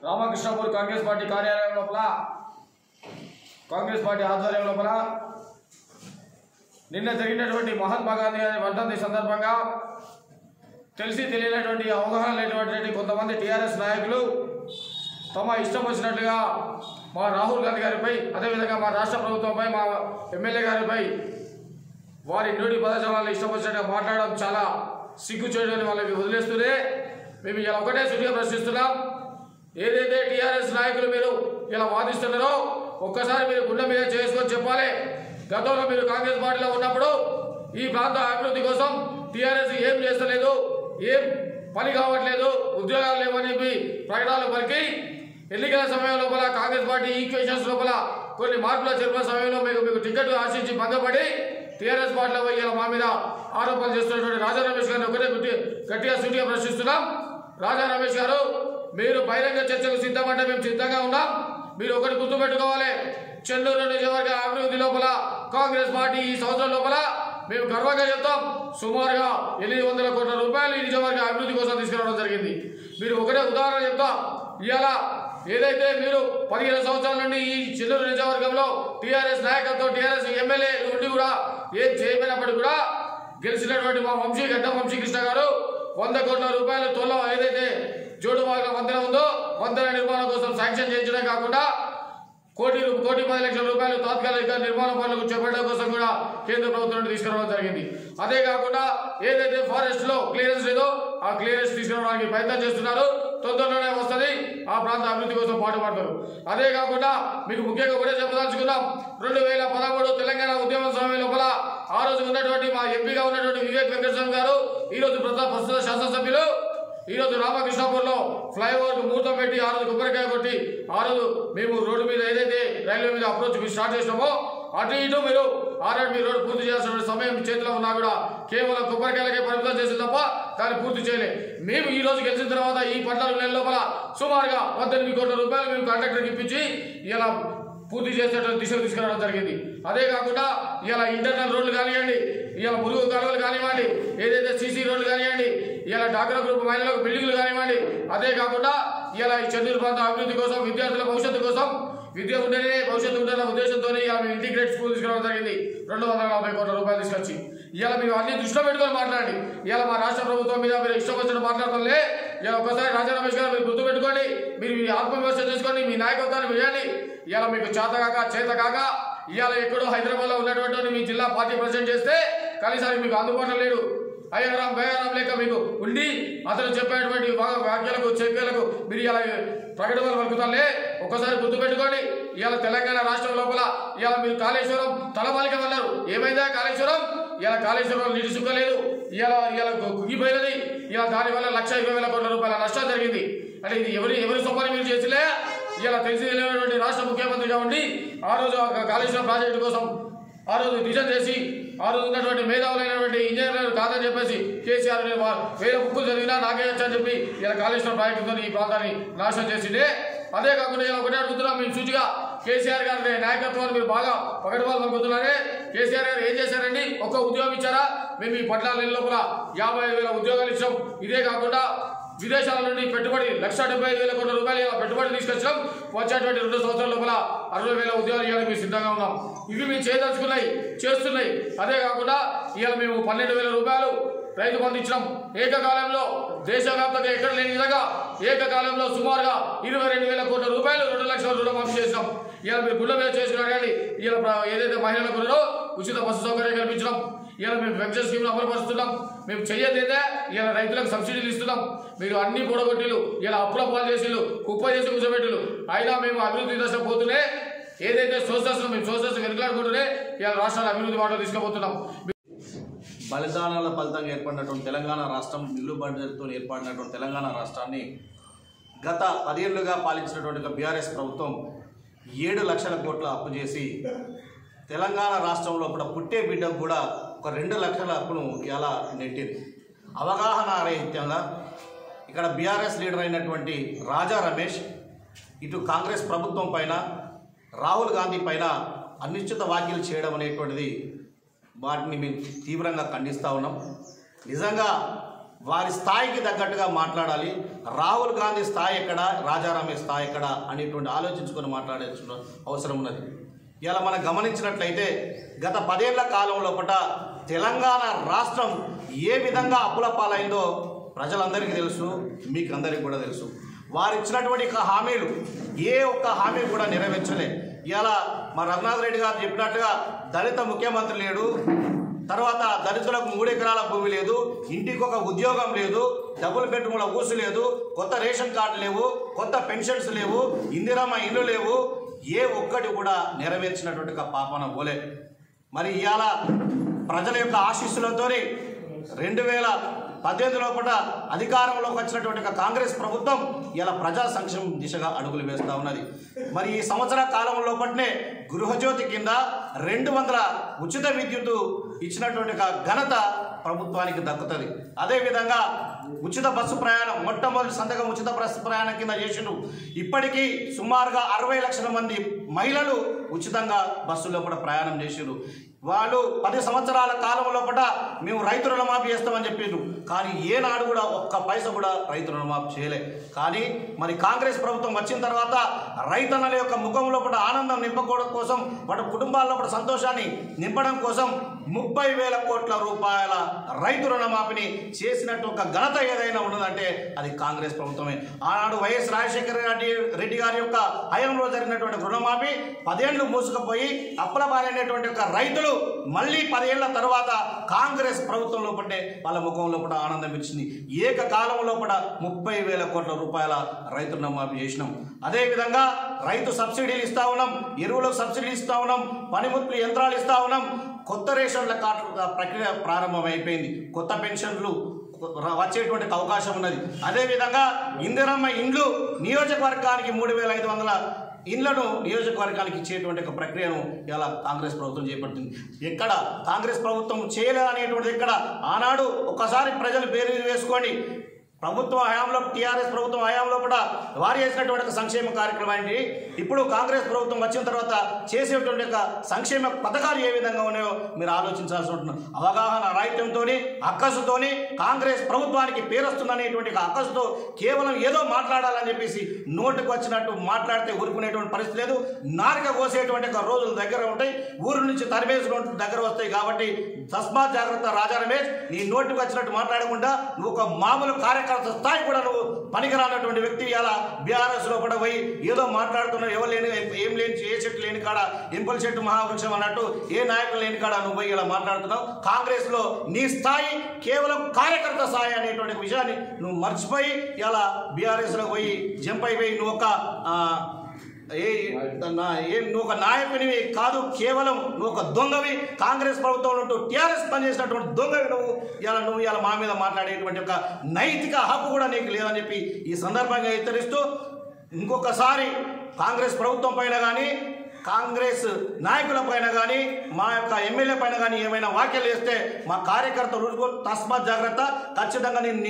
Ramakrishnapur Congress party కార్యాలయం లోపల Congress party ఆధ్వర్యం లోపల నిన్న జరిగినటువంటి మహాత్మా గాంధీ వర్ధంతి సందర్భంగా తెలిసి తెలియనటువంటి అవగాహన లేనటువంటి కొంతమంది టీఆర్ఎస్ నాయకులు తమ ఇష్టం వచ్చినట్లుగా మా రాహుల్ గాంధీ గారిపై అదేవిధంగా మా రాష్ట్ర ప్రభుత్వంపై మా ఎమ్మెల్యే గారిపై వారి నోటి పదజాలను ఇష్టం వచ్చినట్టుగా మాట్లాడడం చాలా సిగ్గు చేయడానికి వాళ్ళకి వదిలేస్తూనే మేము ఇలా ఒకటే సూటిగా ప్రశ్నిస్తున్నాం. ఏదైతే టీఆర్ఎస్ నాయకులు మీరు ఇలా వాదిస్తున్నారో ఒక్కసారి మీరు గుండె మీద చేసుకొని చెప్పాలి. గతంలో మీరు కాంగ్రెస్ పార్టీలో ఉన్నప్పుడు ఈ ప్రాంత అభివృద్ధి కోసం టీఆర్ఎస్ ఏం చేస్తలేదు, ఏం పని కావట్లేదు, ఉద్యోగాలు లేవని ప్రకటనలు పలికి ఎన్నికల సమయం లోపల కాంగ్రెస్ పార్టీ ఈక్వేషన్స్ లోపల కొన్ని మార్పుల జరిపిన సమయంలో మీకు టికెట్ ఆశించి భంగపడి టీఆర్ఎస్ పార్టీలో ఇలా మా మీద ఆరోపణలు చేస్తున్నటువంటి రాజా రమేష్ గారిని ఒకటే గట్టిగా సూటిగా ప్రశ్నిస్తున్నాం. రాజా రమేష్ గారు, మీరు బహిరంగ చర్చకు సిద్ధమంటే మేము సిద్ధంగా ఉన్నాం. మీరు ఒకటి గుర్తుపెట్టుకోవాలి, చెన్నూరు నియోజకవర్గ అభివృద్ధి లోపల కాంగ్రెస్ పార్టీ ఈ సంవత్సరం లోపల మేము గర్వంగా చెప్తాం సుమారుగా 800 కోట్ల రూపాయలు ఈ నియోజకవర్గ అభివృద్ధి కోసం తీసుకురావడం జరిగింది. మీరు ఒకటే ఉదాహరణ చెప్తాం. ఇవాళ ఏదైతే మీరు 15 సంవత్సరాల నుండి ఈ చెన్నూరు నియోజకవర్గంలో టీఆర్ఎస్ నాయకత్వం టీఆర్ఎస్ ఎమ్మెల్యే నుండి కూడా ఏం చేయకపోయినప్పటికీ కూడా గెలిచినటువంటి మా గడ్డం వంశీకృష్ణ గారు 100 కోట్ల రూపాయలు తొల ఏదైతే జోడుమార్గ వంతెన ఉందో వంతెన నిర్మాణం కోసం శాంక్షన్ చేయించడం కాకుండా కోటి 10 లక్షల రూపాయలు తాత్కాలిక నిర్మాణ పనులకు చేపట్టడం కోసం కూడా కేంద్ర ప్రభుత్వం నుండి తీసుకురావడం జరిగింది. అదే కాకుండా ఏదైతే ఫారెస్ట్ లో క్లియరెన్స్ లేదో ఆ క్లియరెన్స్ తీసుకురావడానికి ప్రయత్నం చేస్తున్నారు. తొందరలోనే వస్తుంది. ఆ ప్రాంత అభివృద్ధి కోసం పాటుపడతారు. అదే కాకుండా మీకు ముఖ్యంగా కూడా చెప్పదలుచుకున్నాం. 2013 తెలంగాణ ఉద్యమం సమయం లోపల ఆ రోజు ఉన్నటువంటి మా ఎంపీగా ఉన్నటువంటి వివేక్ వెంకటస్వామి గారు ఈరోజు ప్రస్తుత శాసనసభ్యులు ఈరోజు రామకృష్ణపూర్లో ఫ్లైఓవర్ ముహూర్తం పెట్టి ఆ రోజు కొబ్బరికాయ కొట్టి ఆ రోజు మేము రోడ్డు మీద ఏదైతే రైల్వే మీద అప్రోచ్ స్టార్ట్ చేసినామో అటు ఇటు మీరు ఆర్ఆర్బీ రోడ్డు పూర్తి చేయాల్సిన సమయం చేతిలో ఉన్నా కూడా కేవలం కొబ్బరికాయలకే పరిమితం చేసిన తప్ప దాన్ని పూర్తి చేయలేదు. మేము ఈ రోజు గెలిచిన తర్వాత ఈ 14 నెలల లోపల సుమారుగా 18 కోట్ల రూపాయలు మేము కాంట్రాక్టర్కి ఇప్పించి ఇలా పూర్తి చేసేటువంటి దిశకు తీసుకురావడం జరిగింది. అదే కాకుండా ఇలా ఇంటర్నల్ రోడ్లు కానివ్వండి, ఇలా మురుగు కాలువలు కానివ్వండి, ఏదైతే సీసీ రోడ్లు కానివ్వండి, ఇలా డాక్రా గ్రూప్ మహిళలకు బిల్డింగ్లు కానివ్వండి, అదే కాకుండా ఇలా ఈ చెన్నూరు ప్రాంత అభివృద్ధి కోసం విద్యార్థుల భవిష్యత్తు కోసం విద్య ఉంటేనే భవిష్యత్తు ఉంటున్న ఉద్దేశంతో ఇలా ఇంటిగ్రేట్ స్కూల్ తీసుకురావడం జరిగింది. 240 కోట్ల రూపాయలు తీసుకొచ్చి ఇలా మీరు అన్ని దృష్టిలో పెట్టుకొని మాట్లాడండి. ఇలా మా రాష్ట్ర ప్రభుత్వం మీద మీరు ఇష్టం వచ్చిన మాట్లాడటంలే. ఇలా ఒకసారి రాజా రమేష్ గారు మీరు గుర్తుపెట్టుకోండి, మీరు మీ ఆత్మవిమర్శ చేసుకోండి, మీ నాయకత్వాన్ని వేయండి. ఇలా మీకు చేత కాక ఇవాళ ఎక్కడో హైదరాబాద్లో ఉన్నటువంటి మీ జిల్లా పార్టీ ప్రెసిడెంట్ చేస్తే కనీసానికి మీకు అందుబాటులో లేడు. అయ్యారాం గయారాం లేక మీకు ఉండి అతను చెప్పేటువంటి వ్యాఖ్యలకు మీరు ఇలా ప్రకటనలు పలుకుతాలే. ఒక్కసారి గుర్తుపెట్టుకోండి, ఇవాళ తెలంగాణ రాష్ట్రం లోపల ఇవాళ మీరు కాళేశ్వరం తలమాలికం అన్నారు. ఏమైందా కాళేశ్వరం? ఇలా కాళేశ్వరం నీటి సుక్కలేదు, ఇలా కుగిపోయినది. ఇలా దానివల్ల 1,20,000 కోట్ల రూపాయల నష్టం జరిగింది. అంటే ఇది ఎవరి సొమ్మని మీరు చేసిలే. ఇలా తెలిసి తెలియనటువంటి రాష్ట్ర ముఖ్యమంత్రిగా ఉండి ఆ రోజు కాళేశ్వరం ప్రాజెక్టు కోసం ఆ రోజు డిజైన్ చేసి ఆ రోజు ఉన్నటువంటి మేధావులైనటువంటి ఇంజనీర్లు కాదని చెప్పేసి కేసీఆర్ వేరే బుక్కులు చదివినా నాకే వచ్చని చెప్పి ఇలా కాళేశ్వరం ప్రాజెక్టుతో ఈ ప్రాంతాన్ని నాశనం చేసిండే. అదే కాకుండా ఇలా ఒకటే అడుగుతున్నాం, మేము సూచిగా కేసీఆర్ గారి నాయకత్వాన్ని మీరు బాగా పకడ్బాలు పలుకుతున్నారే. కేసీఆర్ గారు ఏం చేశారండి? ఒక్క ఉద్యోగం ఇచ్చారా? మేము ఈ 14 నెలల లోపల 55,000 ఉద్యోగాలు ఇచ్చాం. ఇదే కాకుండా విదేశాల నుండి పెట్టుబడి 1,75,000 కోట్ల రూపాయలు ఇలా పెట్టుబడి తీసుకొచ్చాం. వచ్చేటువంటి 2 సంవత్సరాల లోపల 60,000 ఉద్యోగాలు ఇవ్వడానికి మేము సిద్ధంగా ఉన్నాం. ఇవి మేము చేయదలుచుకున్నాయి, చేస్తున్నాయి. అదే కాకుండా ఇవాళ మేము 12,000 రూపాయలు రైతు బంధు ఇచ్చినాం. ఏకకాలంలో దేశవ్యాప్తంగా ఎక్కడ లేని విధంగా ఏకకాలంలో సుమారుగా 22,000 కోట్ల రూపాయలు 2 లక్షల రుణమాఫీ చేసినాం. ఇలా మీరు గుళ్ళ మీద చేసుకున్నారు. కానీ ఇలా ఏదైతే మహిళలకు ఉన్నారో ఉచిత బస్సు సౌకర్యం కల్పించడం, ఇలా మేము పెన్షన్ స్కీమ్ను అమలుపరుస్తున్నాం. మేము చెయ్యదేదే ఇలా రైతులకు సబ్సిడీలు ఇస్తున్నాం. మీరు అన్ని పొడగొట్టిలు ఇలా అప్పుల పాలు చేసిలు కుప్ప చేసి కూర్చోబెట్టులు. అయినా మేము అభివృద్ధి దశ పోతూనే ఏదైతే సోర్సెస్ మేము సోర్సెస్ వెనుకలాడుకుంటూనే ఇలా రాష్ట్రాల అభివృద్ధి బాటలో తీసుకుపోతున్నాం. బలిదానాల ఫలితంగా ఏర్పడినటువంటి తెలంగాణ రాష్ట్రం, నిల్లు బడ్జెట్తో ఏర్పడినటువంటి తెలంగాణ రాష్ట్రాన్ని గత 10 ఏళ్లుగా పాలించినటువంటి బీఆర్ఎస్ ప్రభుత్వం 7 లక్షల కోట్ల అప్పు చేసి తెలంగాణ రాష్ట్రంలో కూడా పుట్టే బిడ్డకు కూడా ఒక 2 లక్షల అప్పును ఇలా నెట్టింది. అవగాహన రహితంగా ఇక్కడ బీఆర్ఎస్ లీడర్ అయినటువంటి రాజా రమేష్ ఇటు కాంగ్రెస్ ప్రభుత్వం పైన రాహుల్ గాంధీ పైన అనిశ్చిత వ్యాఖ్యలు చేయడం అనేటువంటిది వాటిని మేము తీవ్రంగా ఖండిస్తూ ఉన్నాం. నిజంగా వారి స్థాయికి తగ్గట్టుగా మాట్లాడాలి. రాహుల్ గాంధీ స్థాయి ఎక్కడ, రాజా రమేష్ స్థాయి ఎక్కడ అనేటువంటి ఆలోచించుకొని మాట్లాడే అవసరం ఉన్నది. ఇలా మనం గమనించినట్లయితే గత 10 ఏళ్ల కాలం లోపల తెలంగాణ రాష్ట్రం ఏ విధంగా అప్పుల పాలైందో ప్రజలందరికీ తెలుసు, మీకు అందరికీ కూడా తెలుసు. వారు ఇచ్చినటువంటి హామీలు ఏ ఒక్క హామీ కూడా నెరవేర్చలే. ఇలా మా రఘునాథ్ రెడ్డి గారు చెప్పినట్టుగా దళిత ముఖ్యమంత్రి లేడు, తర్వాత దళితులకు 3 ఎకరాల భూమి లేదు, ఇంటికి ఒక ఉద్యోగం లేదు, డబుల్ బెడ్రూమ్ల ఊసు లేదు, కొత్త రేషన్ కార్డు లేవు, కొత్త పెన్షన్స్ లేవు, ఇందిరమ్మ ఇల్లు లేవు, ఏ ఒక్కటి కూడా నెరవేర్చినటువంటి పాపన పోలే. మరి ఇవాళ ప్రజల యొక్క ఆశీస్సులతో 2018 లోపల అధికారంలోకి వచ్చినటువంటి కాంగ్రెస్ ప్రభుత్వం ఇలా ప్రజా సంక్షేమం దిశగా అడుగులు వేస్తూ ఉన్నది. మరి ఈ సంవత్సర కాలం లోపలనే గృహజ్యోతి కింద 200 ఉచిత విద్యుత్ ఇచ్చినటువంటి ఘనత ప్రభుత్వానికి దక్కుతుంది. అదేవిధంగా ఉచిత బస్సు ప్రయాణం, మొట్టమొదటి సంతకం ఉచిత బస్సు ప్రయాణం కింద చేసిండు. ఇప్పటికీ సుమారుగా 60 లక్షల మంది మహిళలు ఉచితంగా బస్సు లోపల ప్రయాణం చేసిండ్రు. వాళ్ళు 10 సంవత్సరాల కాలం లోపల మేము రైతు రుణమాఫీ చేస్తామని చెప్పిండ్రు, కానీ ఏనాడు కూడా ఒక్క పైసా కూడా రైతు రుణమాఫీ చేయలే. కానీ మరి కాంగ్రెస్ ప్రభుత్వం వచ్చిన తర్వాత రైతన్నల యొక్క ముఖం లోపల ఆనందం నింపడం కోసం, వాటి కుటుంబాల లోపల సంతోషాన్ని నింపడం కోసం 30,000 కోట్ల రూపాయల రైతు రుణమాఫీని చేసినట్టు ఒక ఘనత ఏదైనా ఉన్నదంటే అది కాంగ్రెస్ ప్రభుత్వమే. ఆనాడు వైఎస్ రాజశేఖర రెడ్డి గారి యొక్క హయాంలో జరిగినటువంటి రుణమాఫీ 10 ఏళ్లు మూసుకుపోయి అప్పుల బారైనటువంటి ఒక రైతులు మళ్ళీ 10 ఏళ్ల తర్వాత కాంగ్రెస్ ప్రభుత్వం లోపలే వాళ్ళ ముఖం లోపల ఆనందం ఇచ్చింది. ఏకకాలం లోపల 30,000 కోట్ల రూపాయల రైతు రుణమాఫీ చేసినాం. అదేవిధంగా రైతు సబ్సిడీలు ఇస్తా ఉన్నాం, ఎరువులకు సబ్సిడీలు ఇస్తా ఉన్నాం, పనిముట్లు యంత్రాలు ఇస్తా ఉన్నాం. కొత్త రేషన్ల కార్డుల ప్రక్రియ ప్రారంభమైపోయింది, కొత్త పెన్షన్లు వచ్చేటువంటి అవకాశం ఉన్నది. అదేవిధంగా ఇందిరమ్మ ఇండ్లు నియోజకవర్గానికి 3,500 ఇళ్లను నియోజకవర్గానికి ఇచ్చేటువంటి ఒక ప్రక్రియను ఇలా కాంగ్రెస్ ప్రభుత్వం చేపడుతుంది. ఎక్కడ కాంగ్రెస్ ప్రభుత్వం చేయలేదనేటువంటిది ఎక్కడ? ఆనాడు ఒక్కసారి ప్రజలు బేరీజు వేసుకోండి. ప్రభుత్వ హయాంలో, టీఆర్ఎస్ ప్రభుత్వం హయాంలో కూడా వారు చేసినటువంటి సంక్షేమ కార్యక్రమాన్ని ఇప్పుడు కాంగ్రెస్ ప్రభుత్వం వచ్చిన తర్వాత చేసేటువంటి సంక్షేమ పథకాలు ఏ విధంగా ఉన్నాయో మీరు ఆలోచించాల్సి ఉంటుంది. అవగాహన రాహిత్యంతో, అక్కసుతో కాంగ్రెస్ ప్రభుత్వానికి పేరొస్తుందనేటువంటి అక్కసుతో కేవలం ఏదో మాట్లాడాలని చెప్పేసి నోటుకు వచ్చినట్టు మాట్లాడితే ఊరుకునేటువంటి పరిస్థితి లేదు. నారిక కోసేటువంటి రోజులు దగ్గర ఉంటాయి, ఊరు నుంచి తరిమేసుకుంటూ దగ్గర వస్తాయి. కాబట్టి తస్మాత్ జాగ్రత్త రాజా రమేష్, నీ నోటుకు వచ్చినట్టు మాట్లాడకుండా నువ్వు ఒక మామూలు కార్యక్రమం స్థాయి కూడా నువ్వు పనికిరానటువంటి వ్యక్తి ఇలా బీఆర్ఎస్ లో కూడా పోయి ఏదో మాట్లాడుతున్నావు. ఎవరు లేని, ఏం లేని, ఏ చెట్టు లేని కాడ ఎంపల్ చెట్టు మహావృక్షం అన్నట్టు ఏ నాయకులు లేని కాడ నువ్వు పోయి ఇలా మాట్లాడుతున్నావు. కాంగ్రెస్ లో నీ స్థాయి కేవలం కార్యకర్త స్థాయి అనేటువంటి విషయాన్ని నువ్వు మర్చిపోయి ఇలా బీఆర్ఎస్ లో పోయి జంప్ అయిపోయి నువ్వు నువ్వు ఒక నాయకునివి కాదు, కేవలం నువ్వు ఒక దొంగవి. కాంగ్రెస్ ప్రభుత్వంలో ఉంటూ టీఆర్ఎస్ పనిచేసినటువంటి దొంగవి నువ్వు ఇలా మా మీద మాట్లాడేటువంటి ఒక నైతిక హక్కు కూడా నీకు లేదని చెప్పి ఈ సందర్భంగా హెచ్చరిస్తూ, ఇంకొకసారి కాంగ్రెస్ ప్రభుత్వం పైన కానీ, కాంగ్రెస్ నాయకుల పైన కానీ, మా యొక్క ఎమ్మెల్యే పైన కానీ ఏమైనా వ్యాఖ్యలు చేస్తే మా కార్యకర్తలు తస్మాత్ జాగ్రత్త. ఖచ్చితంగా నేను